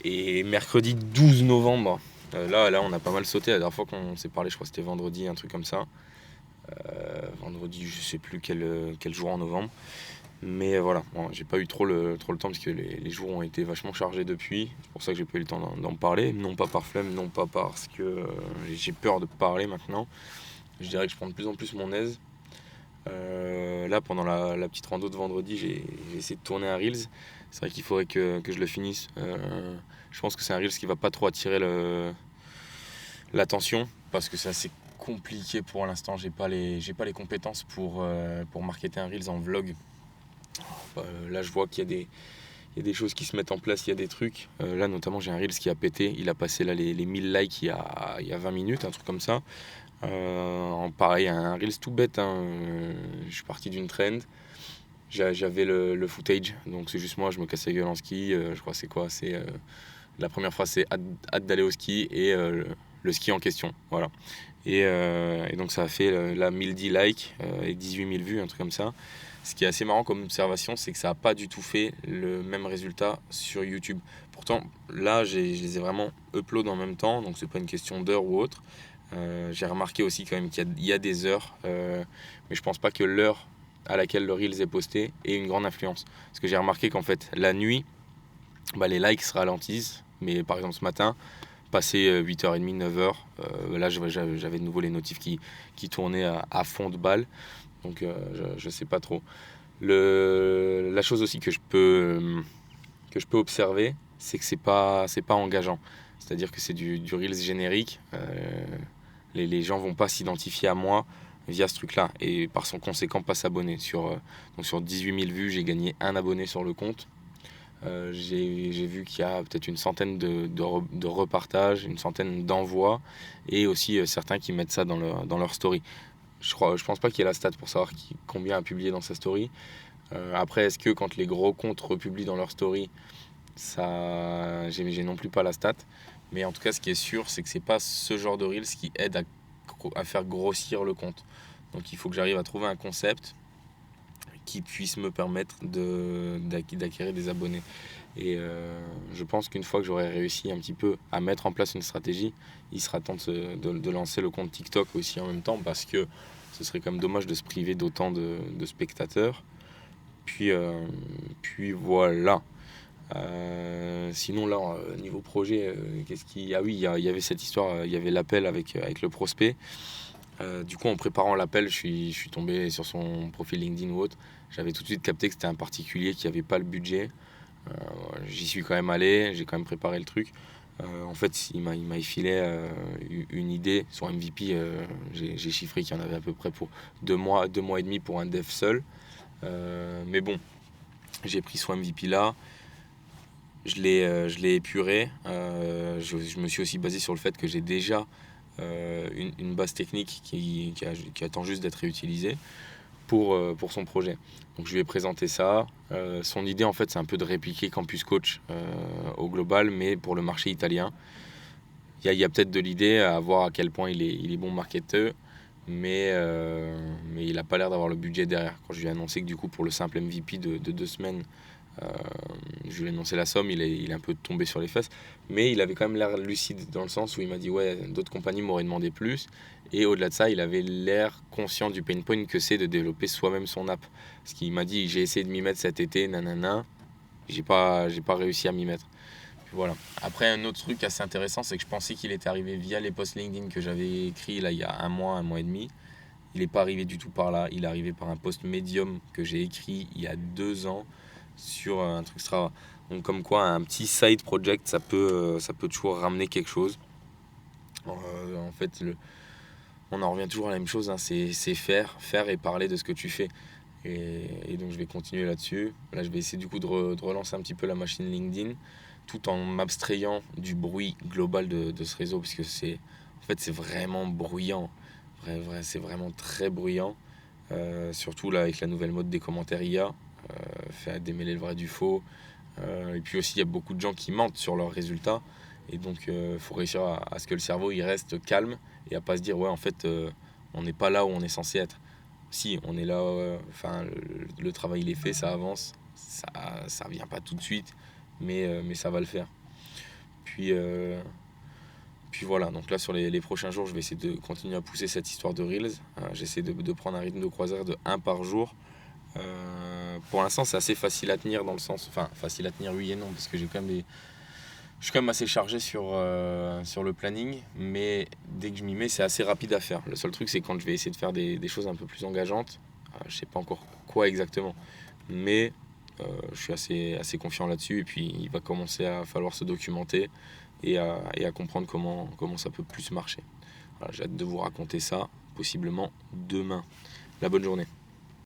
Et mercredi 12 novembre, là, on a pas mal sauté. La dernière fois qu'on s'est parlé, je crois que c'était vendredi, un truc comme ça. Vendredi, je sais plus quel jour en novembre. Mais voilà, bon, j'ai pas eu trop le temps parce que les jours ont été vachement chargés depuis. C'est pour ça que j'ai pas eu le temps d'en parler. Non pas par flemme, non pas parce que j'ai peur de parler maintenant. Je dirais que je prends de plus en plus mon aise. Là, pendant la petite rando de vendredi, j'ai essayé de tourner un Reels. C'est vrai qu'il faudrait que je le finisse. Je pense que c'est un Reels qui va pas trop attirer l'attention parce que c'est assez compliqué pour l'instant. J'ai pas les compétences pour marketer un Reels en vlog. Là, je vois qu'il y a des choses qui se mettent en place, il y a des trucs. Là, notamment, j'ai un Reels qui a pété. Il a passé là, les 1000 likes il y a 20 minutes, un truc comme ça. Pareil, un Reels tout bête. Je suis parti d'une trend. J'avais le footage, donc c'est juste moi, je me casse la gueule en ski. Je crois que c'est quoi la première phrase, c'est hâte d'aller au ski et le ski en question. Voilà. Et donc ça a fait là 1010 likes et 18 000 vues, un truc comme ça. Ce qui est assez marrant comme observation, c'est que ça n'a pas du tout fait le même résultat sur YouTube. Pourtant, là, je les ai vraiment upload en même temps, donc c'est pas une question d'heure ou autre. J'ai remarqué aussi quand même qu'il y a des heures, mais je pense pas que l'heure à laquelle le Reels est posté ait une grande influence. Parce que j'ai remarqué qu'en fait, la nuit, les likes se ralentissent, mais par exemple ce matin, passé 8h30, 9h, là j'avais de nouveau les notifs qui tournaient à fond de balle, donc je sais pas trop. La chose aussi que je peux observer, c'est que c'est pas engageant. C'est-à-dire que c'est du Reels générique. Les gens vont pas s'identifier à moi via ce truc-là et par son conséquent pas s'abonner. Donc sur 18 000 vues, j'ai gagné un abonné sur le compte. J'ai vu qu'il y a peut-être une centaine de repartages, une centaine d'envois et aussi certains qui mettent ça dans leur story. Je pense pas qu'il y ait la stat pour savoir combien a publié dans sa story. Après, est-ce que quand les gros comptes republient dans leur story, ça, j'ai non plus pas la stat. Mais en tout cas, ce qui est sûr, c'est que c'est pas ce genre de reels qui aide à faire grossir le compte. Donc il faut que j'arrive à trouver un concept qui puisse me permettre d'acquérir des abonnés. Et je pense qu'une fois que j'aurai réussi un petit peu à mettre en place une stratégie, il sera temps de lancer le compte TikTok aussi en même temps parce que ce serait quand même dommage de se priver d'autant de spectateurs. Puis voilà. Sinon là, niveau projet, qu'est-ce qui... Ah oui, il y avait cette histoire, il y avait l'appel avec le prospect. Du coup, en préparant l'appel, je suis tombé sur son profil LinkedIn ou autre. J'avais tout de suite capté que c'était un particulier qui n'avait pas le budget. Euh, J'y suis quand même allé, j'ai quand même préparé le truc. En fait, il m'a effilé une idée. Son MVP, j'ai chiffré qu'il y en avait à peu près pour 2 mois, 2 mois et demi pour un dev seul. Mais bon, j'ai pris son MVP là. Je l'ai épuré. Je me suis aussi basé sur le fait que j'ai déjà une base technique qui attend juste d'être réutilisée pour son projet. Donc je lui ai présenté ça. Son idée en fait c'est un peu de répliquer Campus Coach au global mais pour le marché italien. Il y a peut-être de l'idée à voir à quel point il est bon marketeur mais il n'a pas l'air d'avoir le budget derrière. Quand je lui ai annoncé que du coup pour le simple MVP de 2 semaines euh, je lui ai annoncé la somme, il est un peu tombé sur les fesses, mais il avait quand même l'air lucide dans le sens où il m'a dit ouais, d'autres compagnies m'auraient demandé plus, et au-delà de ça, il avait l'air conscient du pain point que c'est de développer soi-même son app. Ce qu'il m'a dit, j'ai essayé de m'y mettre cet été, nanana, j'ai pas réussi à m'y mettre. Puis voilà. Après, un autre truc assez intéressant, c'est que je pensais qu'il était arrivé via les posts LinkedIn que j'avais écrits là il y a un mois et demi. Il n'est pas arrivé du tout par là, il est arrivé par un post Medium que j'ai écrit il y a 2 ans sur un truc Strava. Donc comme quoi un petit side project ça peut toujours ramener quelque chose. En fait on en revient toujours à la même chose, hein, c'est faire et parler de ce que tu fais. Et donc je vais continuer là-dessus. Là je vais essayer du coup de relancer un petit peu la machine LinkedIn tout en m'abstrayant du bruit global de ce réseau parce que c'est vraiment bruyant. C'est vraiment très bruyant. Surtout là avec la nouvelle mode des commentaires IA, fait démêler le vrai du faux. Et puis aussi, il y a beaucoup de gens qui mentent sur leurs résultats. Et donc, il faut réussir à ce que le cerveau il reste calme et à pas se dire, ouais, en fait, on n'est pas là où on est censé être. Si, on est là, enfin, le travail il est fait, ça avance, ça vient pas tout de suite, mais ça va le faire. Puis voilà, donc là sur les prochains jours, je vais essayer de continuer à pousser cette histoire de Reels. J'essaie de prendre un rythme de croisière de 1 par jour. Pour l'instant, c'est assez facile à tenir dans le sens... Enfin, facile à tenir, oui et non, parce que je suis quand même assez chargé sur le planning, mais dès que je m'y mets, c'est assez rapide à faire. Le seul truc, c'est quand je vais essayer de faire des choses un peu plus engageantes. Je sais pas encore quoi exactement, mais je suis assez confiant là-dessus. Et puis, il va commencer à falloir se documenter et à comprendre comment ça peut plus marcher. Voilà, j'ai hâte de vous raconter ça, possiblement demain. La bonne journée.